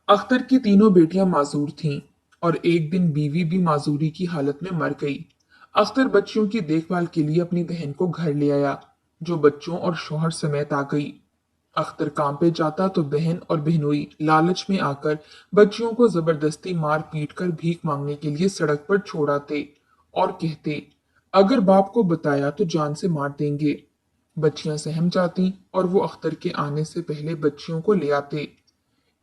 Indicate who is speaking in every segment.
Speaker 1: अख्तर की तीनों बेटियां माजूर थीं और एक दिन बीवी भी माजूरी की हालत में मर गई। अख्तर बच्चियों की देखभाल के लिए अपनी बहन को घर ले आया, जो बच्चों और शौहर समेत आ गई। अख्तर काम पे जाता तो बहन और बहनोई लालच में आकर बच्चियों को जबरदस्ती मार पीट कर भीख मांगने के लिए सड़क पर छोड़ आते और कहते, अगर बाप को बताया तो जान से मार देंगे। बच्चियां सहम जाती और वो अख्तर के आने से पहले बच्चियों को ले आते।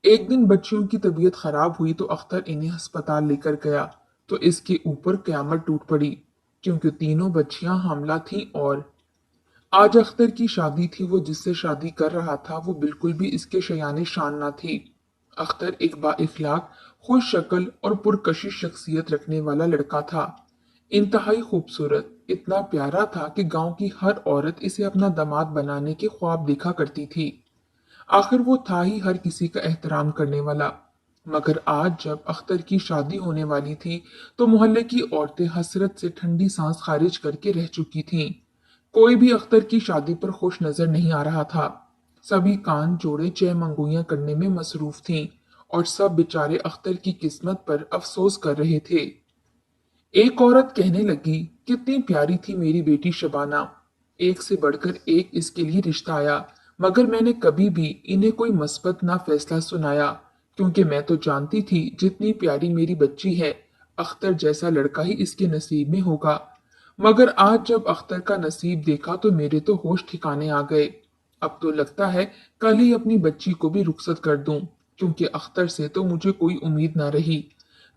Speaker 1: एक दिन बच्चियों की तबीयत खराब हुई तो अख्तर इन्हें अस्पताल लेकर गया तो इसके ऊपर कयामत टूट पड़ी, क्योंकि तीनों बच्चियां हामला थीं। और आज अख्तर की शादी थी। वो जिससे शादी कर रहा था वो बिल्कुल भी इसके शयाने शान ना थी। अख्तर एक बाइखलाक, खुश शक्ल और पुरकशिश शख्सियत रखने वाला लड़का था। इंतहाई खूबसूरत, इतना प्यारा था कि गांव की हर औरत इसे अपना दामाद बनाने के ख्वाब देखा करती थी। आखिर वो था ही हर किसी का एहतराम करने वाला। मगर आज जब अख्तर की शादी होने वाली थी तो मोहल्ले की औरतें हसरत से ठंडी सांस खारिज करके रह चुकी थीं। कोई भी अख्तर की शादी पर खुश नजर नहीं आ रहा था। सभी कान जोड़े चह करने में मसरूफ थीं और सब बेचारे अख्तर की किस्मत पर अफसोस कर रहे थे। एक औरत कहने लगी, कितनी प्यारी थी मेरी बेटी शबाना। एक से बढ़कर एक इसके लिए रिश्ता आया, मगर मैंने कभी भी इन्हें कोई मस्बत ना फैसला सुनाया, क्योंकि मैं तो जानती थी जितनी प्यारी मेरी बच्ची है, अख्तर जैसा लड़का ही इसके नसीब में होगा। मगर आज जब अख्तर का नसीब देखा तो मेरे तो होश ठिकाने आ गए। अब तो लगता है कल ही अपनी बच्ची को भी रुखसत कर दूं, क्योंकि अख्तर से तो मुझे कोई उम्मीद ना रही।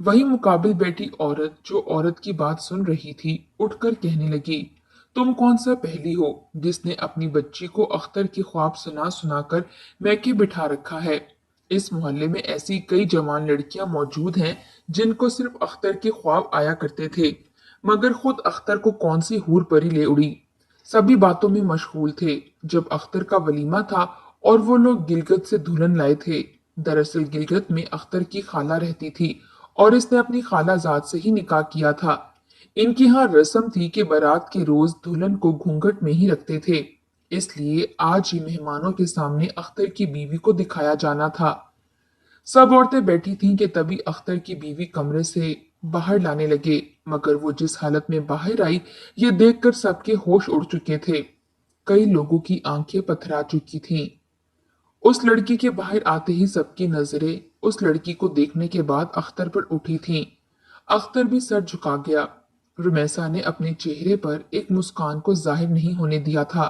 Speaker 1: वही मुकाबिल बैठी औरत जो औरत की बात सुन रही थी उठकर कहने लगी, तुम कौन सा पहली हो जिसने अपनी बच्ची को अख्तर के ख्वाब सुना सुनाकर मैके बिठा रखा है। इस मोहल्ले में ऐसी कई जवान लड़कियां मौजूद हैं जिनको सिर्फ अख्तर के ख्वाब आया करते थे, मगर खुद अख्तर को कौन सी हूर परी ले उड़ी। सभी बातों में मशगूल थे। जब अख्तर का वलीमा था और वो लोग गिलगत से दुल्हन लाए थे। दरअसल गिलगत में अख्तर की खाला रहती थी और इसने अपनी खालाजाद से ही निकाह किया था। इनकी यहाँ रस्म थी कि बारात के रोज दुल्हन को घूंघट में ही रखते थे, इसलिए आज ही मेहमानों के सामने अख्तर की बीवी को दिखाया जाना था। सब औरतें बैठी थीं कि तभी अख्तर की बीवी कमरे से बाहर लाने लगे, मगर वो जिस हालत में बाहर आई ये देखकर सबके होश उड़ चुके थे। कई लोगों की आंखें पथरा चुकी थीं। उस लड़की के बाहर आते ही सबकी नजरें उस लड़की को देखने के बाद अख्तर पर उठी थीं। अख्तर भी सर झुका गया। रुमैसा ने अपने चेहरे पर एक मुस्कान को जाहिर नहीं होने दिया था।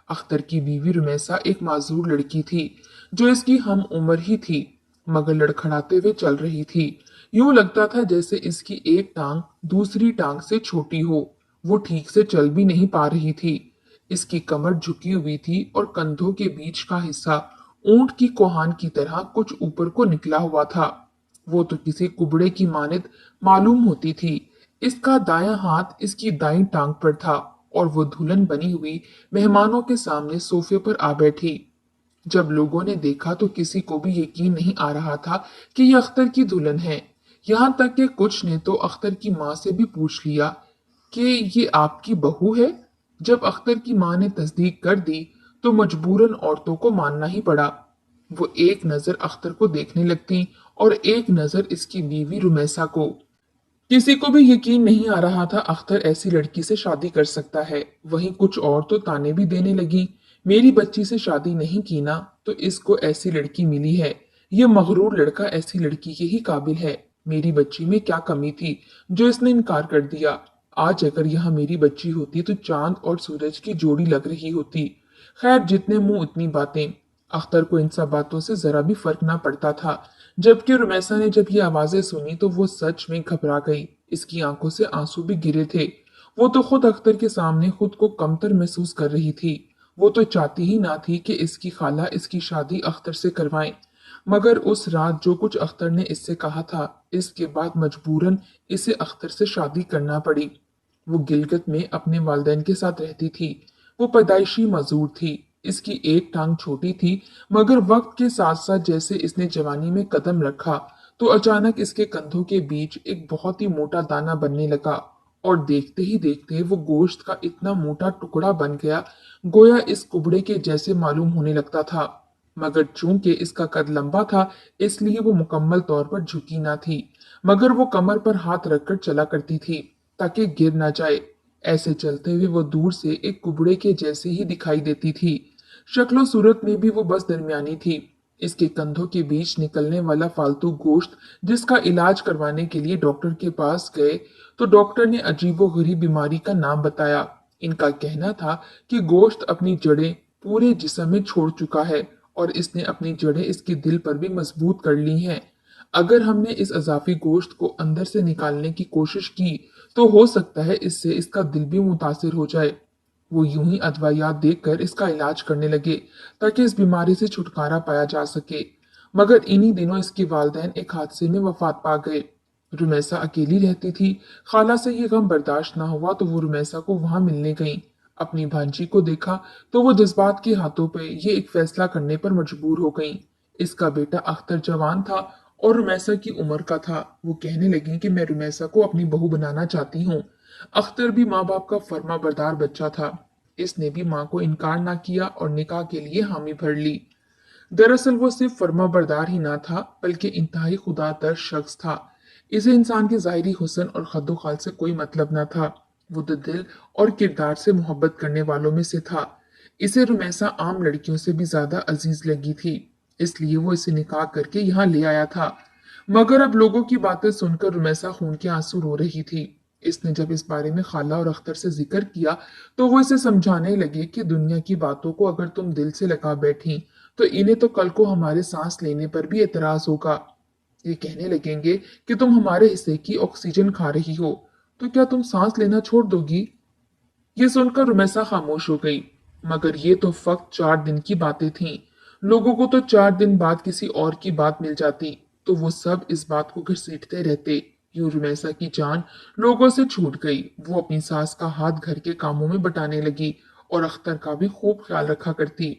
Speaker 1: अख्तर की बीवी रुमैसा एक माजूर लड़की थी जो इसकी हम उम्र ही थी, मगर लड़खड़ाते हुए चल रही थी। यूं लगता था जैसे इसकी एक टांग दूसरी टांग से छोटी हो। वो ठीक से चल भी नहीं पा रही थी। इसकी कमर झुकी हुई थी और कंधों के बीच का हिस्सा ऊंट की कोहान की तरह कुछ ऊपर को निकला हुआ था। वो तो किसी कुबड़े की मानित मालूम होती थी। इसका दायां हाथ इसकी दाईं टांग पर था और वो दुल्हन बनी हुई मेहमानों के सामने सोफे पर आ बैठी। जब लोगों ने देखा तो किसी को भी यकीन नहीं आ रहा था कि ये अख्तर की दुल्हन है। यहाँ तक कि कुछ ने तो अख्तर की माँ से भी पूछ लिया कि ये आपकी बहू है। जब अख्तर की माँ ने तस्दीक कर दी तो मजबूरन औरतों को मानना ही पड़ा। वो एक नजर अख्तर को देखने लगती और एक नजर इसकी बीवी रुमैसा को। किसी को भी यकीन नहीं आ रहा था अख्तर ऐसी लड़की से शादी कर सकता है। वहीं कुछ और तो ताने भी देने लगी, मेरी बच्ची से शादी नहीं की ना तो इसको ऐसी लड़की मिली है। ये मगरूर लड़का ऐसी लड़की के ही काबिल है। मेरी बच्ची में क्या कमी थी जो इसने इनकार कर दिया। आज अगर यहाँ मेरी बच्ची होती तो चांद और सूरज की जोड़ी लग रही होती। खैर, जितने मुंह उतनी बातें। अख्तर को इन सब बातों से जरा भी फर्क ना पड़ता था। जबकि रुमैसा ने जब ये आवाजें सुनी तो वो सच में घबरा गई। इसकी आंखों से आंसू भी गिरे थे। वो तो खुद अख्तर के सामने खुद को कमतर महसूस कर रही थी। वो तो चाहती ही ना थी कि इसकी खाला इसकी शादी अख्तर से करवाए, मगर उस रात जो कुछ अख्तर ने इससे कहा था, इसके बाद मजबूरन इसे अख्तर से शादी करना पड़ी। वो गिलगित में अपने वालिदैन के साथ रहती थी। वो पैदाइशी मजदूर थी। इसकी एक टांग छोटी थी, मगर वक्त के साथ साथ जैसे इसने जवानी में कदम रखा तो अचानक इसके कंधों के बीच एक बहुत ही मोटा दाना बनने लगा और देखते ही देखते वो गोश्त का इतना मोटा टुकड़ा बन गया, गोया इस कुबड़े के जैसे मालूम होने लगता था। मगर चूंकि इसका कद लंबा था, इसलिए वो मुकम्मल तौर पर झुकी ना थी, मगर वो कमर पर हाथ रखकर चला करती थी ताकि गिर ना जाए। ऐसे चलते हुए वो दूर से एक कुबड़े के जैसे ही दिखाई देती थी। शक्लो सूरत में भी वो बस दरमियानी थी। इसके कंधों के बीच निकलने वाला फालतू गोश्त, जिसका इलाज करवाने के लिए डॉक्टर के पास गए तो डॉक्टर ने अजीबोगरीब बीमारी का नाम बताया। इनका कहना था कि गोश्त अपनी जड़ें पूरे जिस्म में छोड़ चुका है और इसने अपनी जड़ें इसके दिल पर भी मजबूत कर ली हैं। अगर हमने इस अजाफी गोश्त को अंदर से निकालने की कोशिश की तो हो सकता है इससे इसका दिल भी मुतासिर हो जाए। वो यूं ही अदवायात देकर इसका इलाज करने लगे ताकि इस बीमारी से छुटकारा पाया जा सके। मगर इन्हीं दिनों इसके वालिदैन एक हादसे में वफात पा गए। रुमैसा अकेली रहती थी। खाला से ये गम बर्दाश्त ना हुआ तो वो रुमैसा को वहां मिलने गईं। अपनी भांजी को देखा तो वो जज्बात के हाथों पे ये एक फैसला करने पर मजबूर हो गईं। इसका बेटा अख्तर जवान था और रुमैसा की उम्र का था। वो कहने लगी कि मैं रुमैसा को अपनी बहू बनाना चाहती हूँ। अख्तर भी माँ बाप का फर्मा बरदार बच्चा था। इसने भी माँ को इनकार ना किया और निकाह के लिए हामी भर ली। दरअसल वो सिर्फ फर्मा बरदार ही ना था, बल्कि इंतहाई खुदातर शख्स था। इसे इंसान के ज़ाहिरी हुस्न और खद्दो-खाल से कोई मतलब न था। वो तो दिल और किरदार से मोहब्बत करने वालों में से था। इसे रुमैसा आम लड़कियों से भी ज्यादा अजीज लगी थी, इसलिए वो इसे निकाह करके यहाँ ले आया था। मगर अब लोगों की बातें सुनकर रुमैसा खून के आंसू रो रही थी। इसने जब इस बारे में खाला और अख्तर से जिक्र किया तो वो इसे समझाने लगे कि दुनिया की बातों को अगर तुम दिल से लगा बैठी तो इन्हें तो कल को हमारे सांस लेने पर भी एतराज होगा। ये कहने लगेंगे कि तुम हमारे हिस्से की ऑक्सीजन खा रही हो, तो क्या तुम सांस लेना छोड़ दोगी? ये सुनकर रुमैसा खामोश हो गई। मगर ये तो फक्त 4 दिन की बातें थीं। लोगों को तो 4 दिन बाद किसी और की बात मिल जाती तो वो सब इस बात को घसीटते रहते। यूं रुमैसा की जान लोगों से छूट गई। वो अपनी सास का हाथ घर के कामों में बटाने लगी और अख्तर का भी खूब ख्याल रखा करती।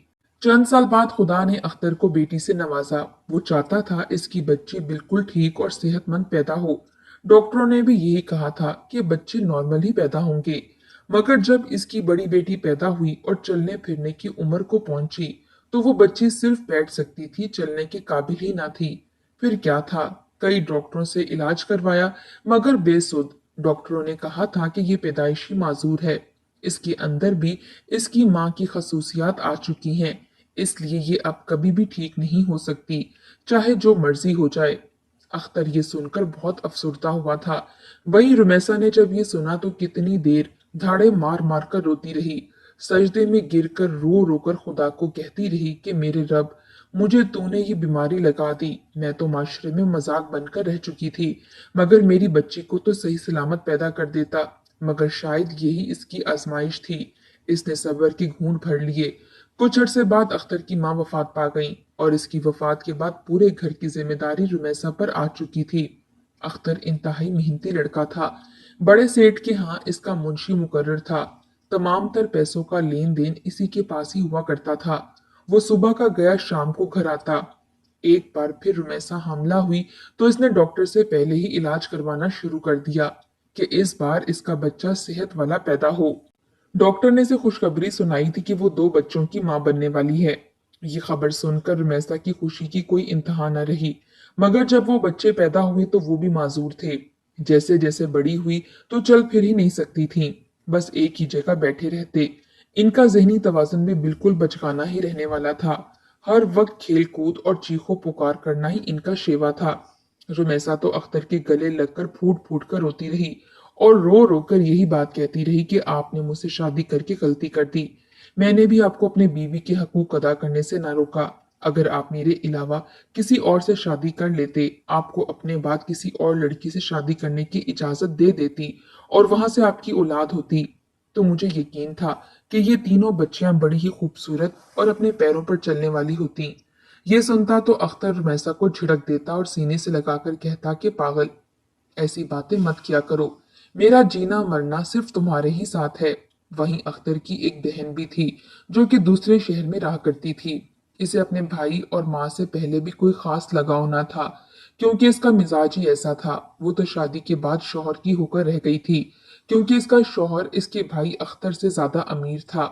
Speaker 1: चंद साल बाद खुदा ने अख्तर को बेटी से नवाजा। वो चाहता था इसकी बच्ची बिल्कुल ठीक और सेहतमंद पैदा हो। डॉक्टरों ने भी यही कहा था कि बच्चे नॉर्मल ही पैदा होंगे। मगर जब इसकी बड़ी बेटी पैदा हुई और चलने फिरने की उम्र को पहुंची तो वो बच्ची सिर्फ बैठ सकती थी, चलने के काबिल ही ना थी। फिर क्या था, कई डॉक्टरों से इलाज करवाया मगर बेसुध। डॉक्टरों ने कहा था कि ये पैदाइशी माजूर है, इसके अंदर भी इसकी माँ की खसूसियात आ चुकी हैं, इसलिए ये अब कभी भी ठीक नहीं हो सकती, चाहे जो मर्जी हो जाए। अख्तर ये सुनकर बहुत अफसुर्दा हुआ था। वही रुमैसा ने जब ये सुना तो कितनी देर धाड़े मार मार कर रोती रही। सजदे में गिरकर रो रो कर खुदा को कहती रही कि मेरे रब, मुझे तूने ये बीमारी लगा दी। मैं तो माशरे में मजाक बनकर रह चुकी थी, मगर मेरी बच्ची को तो सही सलामत पैदा कर देता। मगर शायद यही इसकी आजमाइश थी। इसने सब्र की घूंट भर लिए। कुछ अरसे बाद अख्तर की माँ वफात पा गई और इसकी वफात के बाद पूरे घर की जिम्मेदारी रुमैसा पर आ चुकी थी। अख्तर इंतहाई मेहनती लड़का था। बड़े सेठ के यहाँ इसका मुंशी मुकर्रर था। तमाम तर पैसों का लेन देन इसी के पास ही हुआ करता था। वो सुबह का गया शाम को घर आता। एक बार फिर रुमैसा हामला हुई तो इसने डॉक्टर से पहले ही इलाज करवाना शुरू कर दिया कि इस बार इसका बच्चा सेहत वाला पैदा हो। डॉक्टर ने इसे खुशखबरी सुनाई थी कि वो 2 बच्चों की मां बनने वाली है। ये खबर सुनकर रुमैसा की खुशी की कोई इंतहा न रही। मगर जब वो बच्चे पैदा हुए तो वो भी माजूर थे। जैसे जैसे बड़ी हुई तो चल फिर ही नहीं सकती थीं, बस एक ही जगह बैठे रहते। इनका जहनी तवाज़ुन भी बिल्कुल बचकाना ही रहने वाला था। हर वक्त खेल कूद और चीखो पुकार करना ही इनका शेवा था। रुमैसा तो अख्तर के गले लगकर फूट फूट कर रोती रही और रो रो कर यही बात कहती रही कि आपने मुझसे शादी करके गलती कर दी। मैंने भी आपको अपने बीवी के हकूक अदा करने से ना रोका। अगर आप मेरे अलावा किसी और से शादी कर लेते, आपको अपने बाद किसी और लड़की से शादी करने की इजाजत दे देती और वहां से आपकी औलाद होती, तो मुझे यकीन था कि ये तीनों बच्चियां बड़ी ही खूबसूरत और अपने पैरों पर चलने वाली होती। ये सुनता तो अख्तर रुमैसा को झिड़क देता और सीने से लगाकर कहता कि पागल, ऐसी बातें मत किया करो। मेरा जीना मरना सिर्फ तुम्हारे ही साथ है। वहीं अख्तर की एक बहन भी थी जो कि दूसरे शहर में रहा करती थी। इसे अपने भाई और माँ से पहले भी कोई खास लगाव ना था, क्योंकि इसका मिजाज ही ऐसा था। वो तो शादी के बाद शौहर की होकर रह गई थी, क्योंकि इसका शौहर इसके भाई अख्तर से ज्यादा अमीर था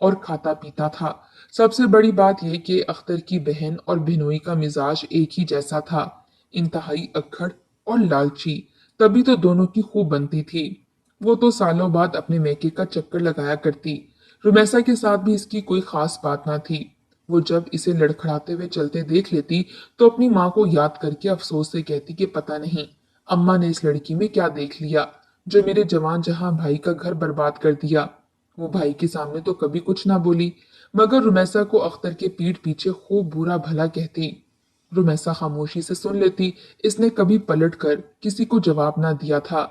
Speaker 1: और खाता पीता था। सबसे बड़ी बात यह कि अख्तर की बहन और बिनोई का मिजाज एक ही जैसा था, इंतहाई अक्खड़ और लालची। तभी तो दोनों की खूब बनती थी। वो तो सालों बाद अपने मैके का चक्कर लगाया करती। रुमैसा के साथ भी इसकी कोई खास बात ना थी। वो जब इसे लड़खड़ाते हुए चलते देख लेती तो अपनी माँ को याद करके अफसोस से कहती कि पता नहीं अम्मा ने इस लड़की में क्या देख लिया जो मेरे जवान जहां भाई का घर बर्बाद कर दिया। वो भाई के सामने तो कभी कुछ ना बोली, मगर रुमैसा को अख्तर के पीठ पीछे खूब बुरा भला कहती। रुमैसा खामोशी से सुन लेती। इसने कभी पलट कर किसी को जवाब ना दिया था।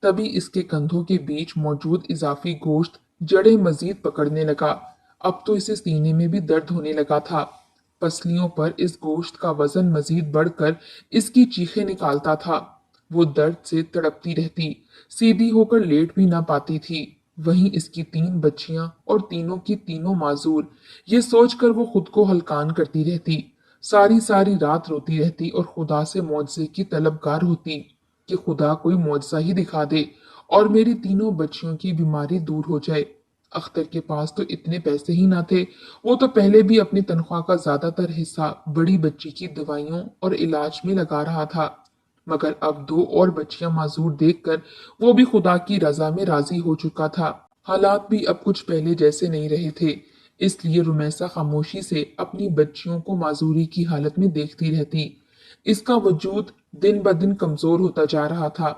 Speaker 1: तभी इसके कंधों के बीच मौजूद इजाफी गोश्त जड़ें मजीद पकड़ने लगा। अब तो इसे सीने में भी दर्द होने लगा था। पसलियों पर इस गोश्त का वजन मजीद बढ़कर इसकी चीखें निकालता था। वो दर्द से तड़पती रहती, सीधी होकर लेट भी ना पाती थी। वहीं इसकी 3 बच्चियां और तीनों की तीनों माजूर। ये सोचकर वो खुद को हलकान करती रहती। सारी सारी रात रोती रहती और खुदा से मुआवजे की तलबगार होती कि खुदा कोई मुआवजा ही दिखा दे और मेरी तीनों बच्चियों की बीमारी दूर हो जाए। अख्तर के पास तो इतने पैसे ही ना थे। वो तो पहले भी अपनी तनख्वाह का ज्यादातर हिस्सा बड़ी बच्ची की दवाइयों और इलाज में लगा रहा था, मगर अब 2 और बच्चियां माजूर देखकर वो भी खुदा की रजा में राजी हो चुका था। हालात भी अब कुछ पहले जैसे नहीं रहे थे, इसलिए रुमैसा खामोशी से अपनी बच्चियों को माजूरी की हालत में देखती रहती। इसका वजूद दिन ब दिन कमजोर होता जा रहा था।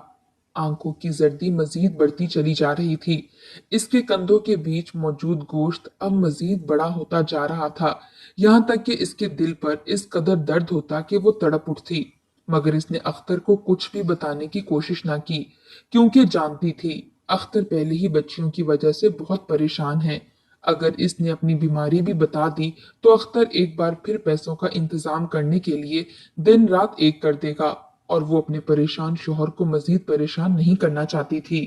Speaker 1: आंखों की जर्दी मजीद बढ़ती चली जा रही थी। इसके कंधों के बीच मौजूद गोश्त अब मजीद बड़ा होता जा रहा था, यहाँ तक कि इसके दिल पर इस कदर दर्द होता कि वो तड़प उठती। मगर इसने अख्तर को कुछ भी बताने की कोशिश ना की, क्योंकि जानती थी अख्तर पहले ही बच्चियों की वजह से बहुत परेशान है। अगर इसने अपनी बीमारी भी बता दी तो अख्तर एक बार फिर पैसों का इंतजाम करने के लिए दिन रात एक कर देगा, और वो अपने परेशान शोहर को मजीद परेशान नहीं करना चाहती थी।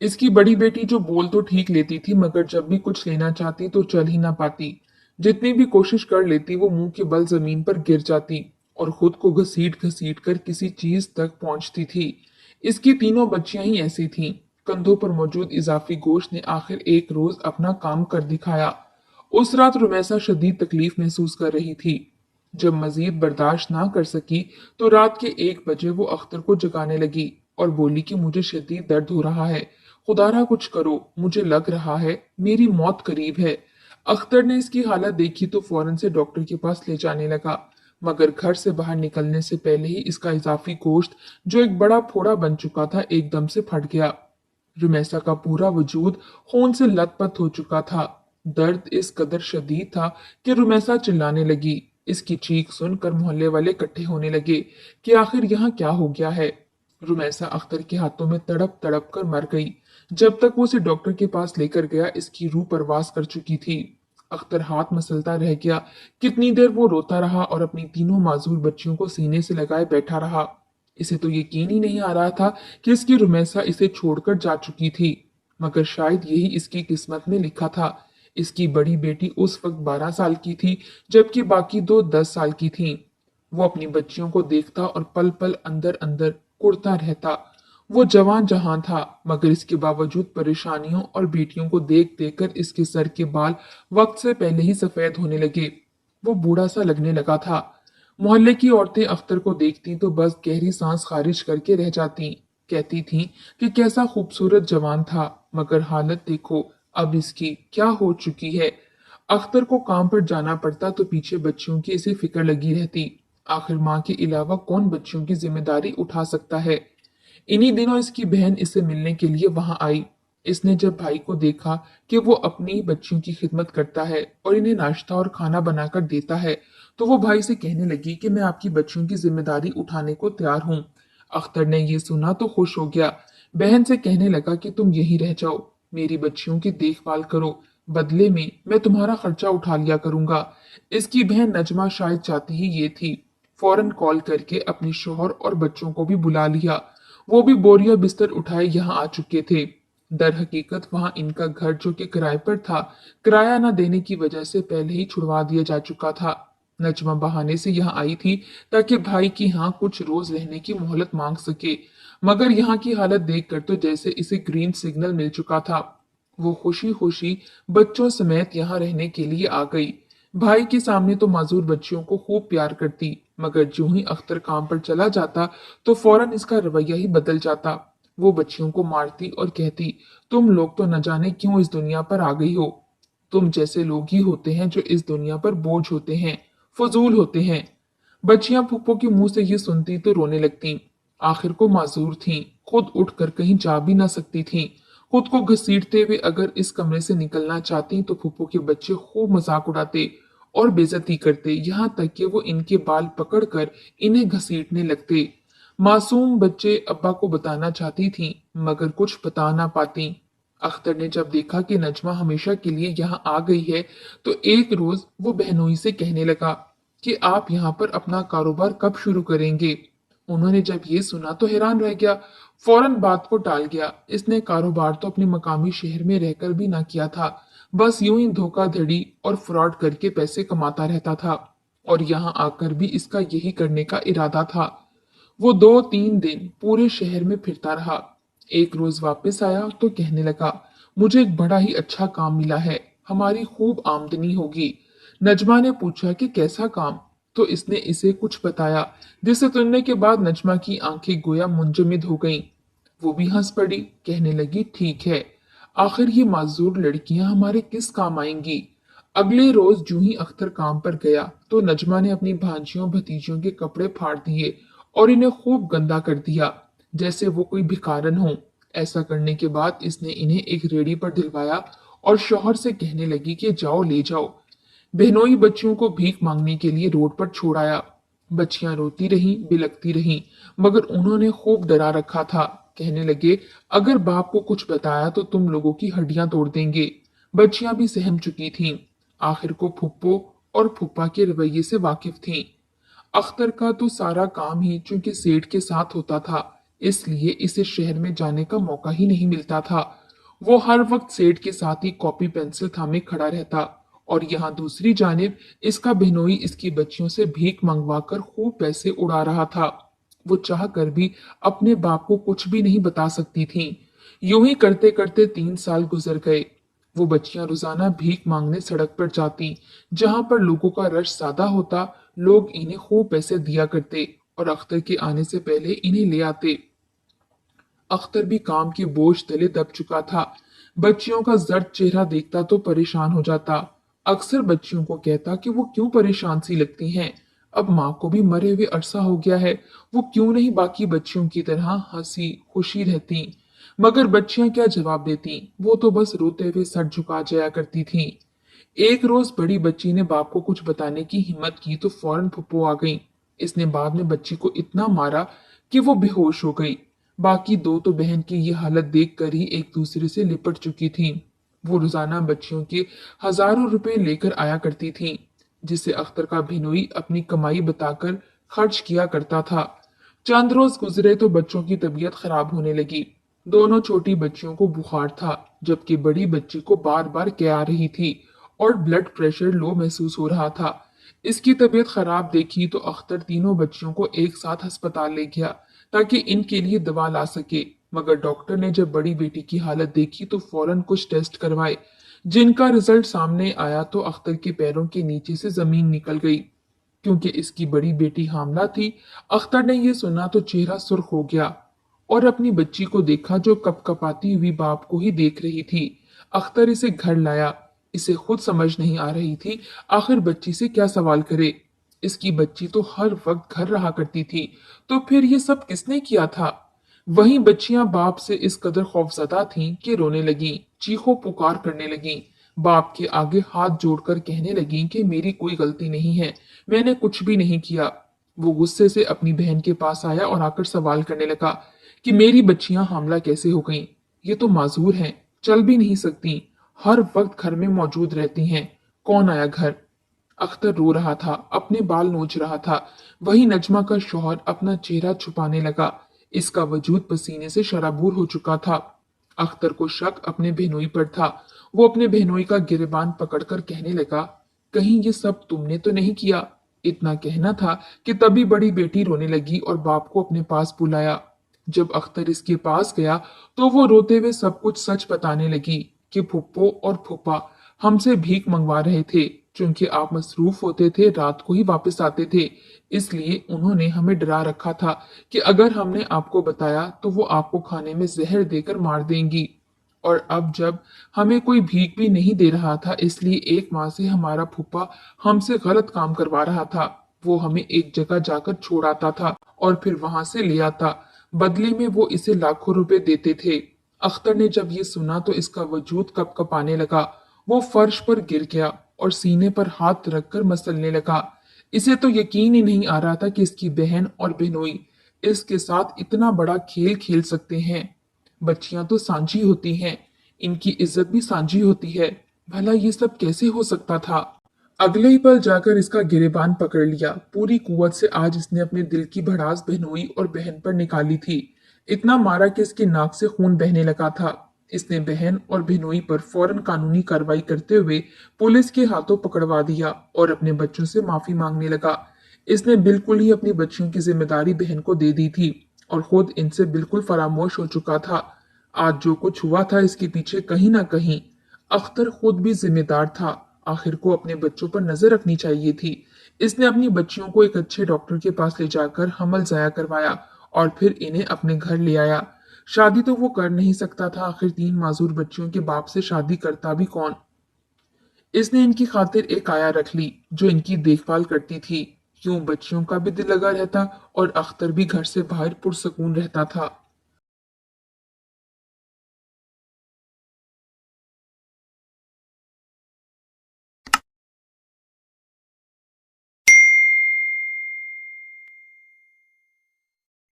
Speaker 1: इसकी बड़ी बेटी जो बोल तो ठीक लेती थी, मगर जब भी कुछ लेना चाहती तो चल ही ना पाती। जितनी भी कोशिश कर लेती वो मुंह के बल जमीन पर गिर जाती और खुद को घसीट घसीट कर किसी चीज तक पहुंचती थी। इसकी तीनों बच्चियां ही ऐसी थीं। कंधों पर मौजूद इजाफी गोश्त ने आखिर एक रोज अपना काम कर दिखाया। उस रात रुमैसा शदीद तकलीफ महसूस कर रही थी। जब मजीद बर्दाश्त ना कर सकी तो रात के 1 बजे वो अख्तर को जगाने लगी और बोली कि मुझे शदीद दर्द हो रहा है, खुदारा कुछ करो, मुझे लग रहा है मेरी मौत करीब है। अख्तर ने इसकी हालत देखी तो फौरन से डॉक्टर के पास ले जाने लगा, मगर घर से बाहर निकलने से पहले ही इसका इजाफी गोश्त जो एक बड़ा फोड़ा बन चुका था एकदम से फट गया। रुमैसा का पूरा वजूद खून से लथपथ हो चुका था। दर्द इस कदर शदीद था कि रुमैसा चिल्लाने लगी। इसकी चीख सुनकर मोहल्ले वाले इकट्ठे होने लगे कि आखिर यहाँ क्या हो गया है। रुमैसा अख्तर के हाथों में तड़प तड़प कर मर गई। जब तक वो उसे डॉक्टर के पास लेकर गया इसकी रूह परवास कर चुकी थी। अख्तर हाथ मसलता रह गया। कितनी देर वो रोता रहा और अपनी तीनों माजूर बच्चियों को सीने से लगाए बैठा रहा। इसे तो यकीन ही नहीं आ रहा था कि इसकी रुमैसा इसे छोड़कर जा चुकी थी, मगर शायद यही इसकी किस्मत में लिखा था। इसकी बड़ी बेटी उस वक्त 12 साल की थी, जबकि बाकी दो 10 साल की थीं। वो अपनी बच्चियों को देखता और पल पल अंदर अंदर कुढ़ता रहता। वो जवान जहां था, मगर इसके बावजूद परेशानियों और बेटियों को देख देख कर इसके सर के बाल वक्त से पहले ही सफेद होने लगे। वो बूढ़ा सा लगने लगा था। मोहल्ले की औरतें अख्तर को देखती तो बस गहरी सांस खारिज करके रह जाती। कहती थीं कि कैसा खूबसूरत जवान था, मगर हालत देखो अब इसकी क्या हो चुकी है। अख्तर को काम पर जाना पड़ता तो पीछे बच्चियों की इसे फिक्र लगी रहती। आखिर माँ के अलावा कौन बच्चियों की जिम्मेदारी उठा सकता है। इन्हीं दिनों इसकी बहन इससे मिलने के लिए वहां आई। इसने जब भाई को देखा कि वो अपनी बच्चियों की खिदमत करता है और इन्हें नाश्ता और खाना बनाकर देता है, तो वो भाई से कहने लगी कि मैं आपकी बच्चियों की जिम्मेदारी उठाने को तैयार हूँ। अख्तर ने ये सुना तो खुश हो गया। बहन से कहने लगा कि तुम यहीं रह जाओ, मेरी बच्चियों की देखभाल करो, बदले में मैं तुम्हारा खर्चा उठा लिया करूंगा। इसकी बहन नजमा शायद चाहती ही ये थी। फौरन कॉल करके अपने शोहर और बच्चों को भी बुला लिया। वो भी बोरिया बिस्तर उठाए यहाँ आ चुके थे। दर हकीकत वहां इनका घर जो कि किराए पर था, किराया न देने की वजह से पहले ही छुड़वा दिया जा चुका था। नजमा बहाने से यहाँ आई थी ताकि भाई की यहाँ कुछ रोज रहने की मोहलत मांग सके, मगर यहाँ की हालत देखकर तो जैसे इसे ग्रीन सिग्नल मिल चुका था। वो खुशी खुशी बच्चों समेत यहाँ रहने के लिए आ गई। भाई के सामने तो माजूर बच्चियों को खूब प्यार करती, मगर जो ही अख्तर काम पर चला जाता तो फौरन इसका रवैया ही बदल जाता। वो बच्चियों को मारती और कहती, तुम लोग तो न जाने क्यों इस दुनिया पर आ गई हो। तुम जैसे लोग ही होते हैं जो इस दुनिया पर बोझ होते हैं, फजूल होते हैं। बच्चियां फूफो के मुंह से ये सुनती तो रोने लगती। आखिर को माजूर थीं, खुद उठकर कहीं जा भी ना सकती थीं। खुद को घसीटते हुए अगर इस कमरे से निकलना चाहती तो फूफो के बच्चे खूब मजाक उड़ाते और बेइज्जती करते, यहाँ तक कि वो इनके बाल पकड़कर इन्हें घसीटने लगते। मासूम बच्चे अब्बा को बताना चाहती थीं, मगर कुछ बता ना पाती। अख्तर ने जब देखा कि नजमा हमेशा के लिए यहाँ आ गई है, तो एक रोज वो बहनोई से कहने लगा कि आप यहाँ पर अपना कारोबार कब शुरू करेंगे। उन्होंने जब ये सुना तो हैरान रह गया, फौरन बात को टाल गया। इसने कारोबार तो अपने मकामी शहर में रहकर भी ना किया था, बस यूं ही धोखाधड़ी और फ्रॉड करके पैसे कमाता रहता था, और यहाँ आकर भी इसका यही करने का इरादा था। वो 2-3 दिन पूरे शहर में फिरता रहा। एक रोज वापस आया तो कहने लगा, मुझे एक बड़ा ही अच्छा काम मिला है, हमारी खूब आमदनी होगी। नजमा ने पूछा कि कैसा काम, तो इसने इसे कुछ बताया, जिसे सुनने के बाद नजमा की आंखें गोया मुंजमद हो गईं। वो भी हंस पड़ी, कहने लगी, ठीक है, आखिर ये माजूर लड़कियां हमारे किस काम आएंगी। अगले रोज जूं ही अख्तर काम पर गया तो नजमा ने अपनी भांजियों भतीजियों के कपड़े फाड़ दिए और इन्हें खूब गंदा कर दिया, जैसे वो कोई भिखारन हो। ऐसा करने के बाद इसने इन्हें एक रेडी पर दिलवाया और शौहर से कहने लगी कि जाओ ले जाओ। बहनोई बच्चियों को भीख मांगने के लिए रोड पर छोड़ आया। बच्चियां रोती रहीं, बिलखती रहीं, मगर उन्होंने खूब डरा रखा था। कहने लगे, अगर बाप को कुछ बताया तो तुम लोगों की हड्डियां तोड़ देंगे। बच्चियां भी सहम चुकी थीं। आखिर को फुप्पो और फुप्पा के रवैये से वाकिफ थीं। अख्तर का तो सारा काम ही चूंकि सेठ के साथ होता था, इसलिए इसे शहर में जाने का मौका ही नहीं मिलता था। वो हर वक्त सेठ के साथ ही कॉपी पेंसिल थामे खड़ा रहता, और यहाँ दूसरी जानिब इसका बहनोई इसकी बच्चियों से भीख मंगवाकर खूब पैसे उड़ा रहा था। वो चाह कर भी अपने बाप को कुछ भी नहीं बता सकती थी। यूं ही करते करते 3 साल गुजर गए। वो बच्चियां रोजाना भीख मांगने सड़क पर जाती। जहां पर लोगों का रश ज्यादा होता, लोग इन्हें खूब पैसे दिया करते और अख्तर के आने से पहले इन्हें ले आते। अख्तर भी काम के बोझ तले दब चुका था। बच्चियों का जर्द चेहरा देखता तो परेशान हो जाता। अक्सर बच्चियों को कहता कि वो क्यों परेशान सी लगती हैं। अब माँ को भी मरे हुए अरसा हो गया है, वो क्यों नहीं बाकी बच्चियों की तरह हंसी खुशी रहती। मगर बच्चियां क्या जवाब देती, वो तो बस रोते हुए सर झुका जाया करती थीं। एक रोज बड़ी बच्ची ने बाप को कुछ बताने की हिम्मत की तो फौरन फुप्पो आ गई। इसने बाद में बच्ची को इतना मारा कि वो बेहोश हो गई। बाकी दो तो बहन की ये हालत देखकर ही एक दूसरे से लिपट चुकी थीं। वो रोजाना बच्चियों के हजारों रुपए लेकर आया करती थीं, जिसे अख्तर का भिनोई अपनी कमाई बताकर खर्च किया करता था। चंद रोज गुजरे तो बच्चों की तबीयत खराब होने लगी। दोनों छोटी बच्चियों को बुखार था, जबकि बड़ी बच्ची को बार बार क्या आ रही थी और ब्लड प्रेशर लो महसूस हो रहा था। इसकी तबीयत खराब देखी तो अख्तर तीनों बच्चियों को एक साथ अस्पताल ले गया ताकि इनके लिए दवा ला सके। मगर डॉक्टर ने जब बड़ी बेटी की हालत देखी तो फौरन कुछ टेस्ट करवाए, जिनका रिजल्ट सामने आया तो अख्तर के पैरों के नीचे से जमीन निकल गई। क्योंकि इसकी बड़ी बेटी हामला थी, अख्तर ने यह सुना तो चेहरा सुर्ख हो गया और अपनी बच्ची को देखा जो कपकपाती हुई बाप को ही देख रही थी। अख्तर इसे घर लाया। इसे खुद समझ नहीं आ रही थी आखिर बच्ची से क्या सवाल करे। इसकी बच्ची तो हर वक्त घर रहा करती थी, तो फिर ये सब किसने किया था। वहीं बच्चियां बाप से इस कदर खौफजदा थीं कि रोने लगीं, चीखों पुकार करने लगीं, बाप के आगे हाथ जोड़कर कहने लगीं कि मेरी कोई गलती नहीं है, मैंने कुछ भी नहीं किया। वो गुस्से से अपनी बहन के पास आया और आकर सवाल करने लगा कि मेरी बच्चियां हामला कैसे हो गईं? ये तो माजूर हैं, चल भी नहीं सकती, हर वक्त घर में मौजूद रहती हैं। कौन आया घर? अख्तर रो रहा था, अपने बाल नोच रहा था। वही नजमा का शौहर अपना चेहरा छुपाने लगा। इसका वजूद पसीने से शराबूर हो चुका था। अख्तर को शक अपने बहनोई पर था। वो अपने बहनोई का गिरबान पकड़कर कहने लगा, कहीं ये सब तुमने तो नहीं किया? इतना कहना था कि तभी बड़ी बेटी रोने लगी और बाप को अपने पास बुलाया। जब अख्तर इसके पास गया तो वो रोते हुए सब कुछ सच बताने लगी कि फुप्पो और फूफा हमसे भीख मंगवा रहे थे। चूंकि आप मसरूफ होते थे, रात को ही वापस आते थे, इसलिए उन्होंने हमें डरा रखा था कि अगर हमने आपको बताया तो वो आपको खाने में जहर देकर मार देंगी। और अब जब हमें कोई भीख भी नहीं दे रहा था, इसलिए एक माह से हमारा फूफा हमसे गलत काम करवा रहा था। वो हमें एक जगह जाकर छोड़ आता था और फिर वहां से ले आता। बदले में वो इसे लाखों रुपए देते थे। अख्तर ने जब ये सुना तो इसका वजूद कपकपाने लगा। वो फर्श पर गिर गया और सीने पर हाथ रखकर मसलने लगा। इसे तो यकीन ही नहीं आ रहा था कि इसकी बहन और बहनोई इसके साथ इतना बड़ा खेल खेल सकते हैं। बच्चियां तो सांझी होती हैं, इनकी इज्जत भी सांझी होती है। भला ये सब कैसे हो सकता था? अगले ही पल जाकर इसका गिरेबान पकड़ लिया। पूरी कुवत से आज इसने अपने दिल की भड़ास बहनोई और बहन पर निकाली थी। इतना मारा कि इसकी नाक से खून बहने लगा था। इसने बहन और बहनोई पर फौरन कानूनी कार्रवाई करते हुए पुलिस के हाथों पकड़वा दिया और अपने बच्चों से माफी मांगने लगा। इसने बिल्कुल ही अपनी बच्चियों की जिम्मेदारी बहन को दे दी थी और खुद इनसे बिल्कुल फरामोश हो चुका था। आज जो कुछ हुआ था इसके पीछे कहीं ना कहीं अख्तर खुद भी जिम्मेदार था। आखिर को अपने बच्चों पर नजर रखनी चाहिए थी। इसने अपनी बच्चियों को एक अच्छे डॉक्टर के पास ले जाकर हमल जाया करवाया और फिर इन्हें अपने घर ले आया। शादी तो वो कर नहीं सकता था, आखिर 3 मासूर बच्चियों के बाप से शादी करता भी कौन। इसने इनकी खातिर एक आया रख ली जो इनकी देखभाल करती थी। यूं बच्चियों का भी दिल लगा रहता और अख्तर भी घर से बाहर पुरसकून रहता था।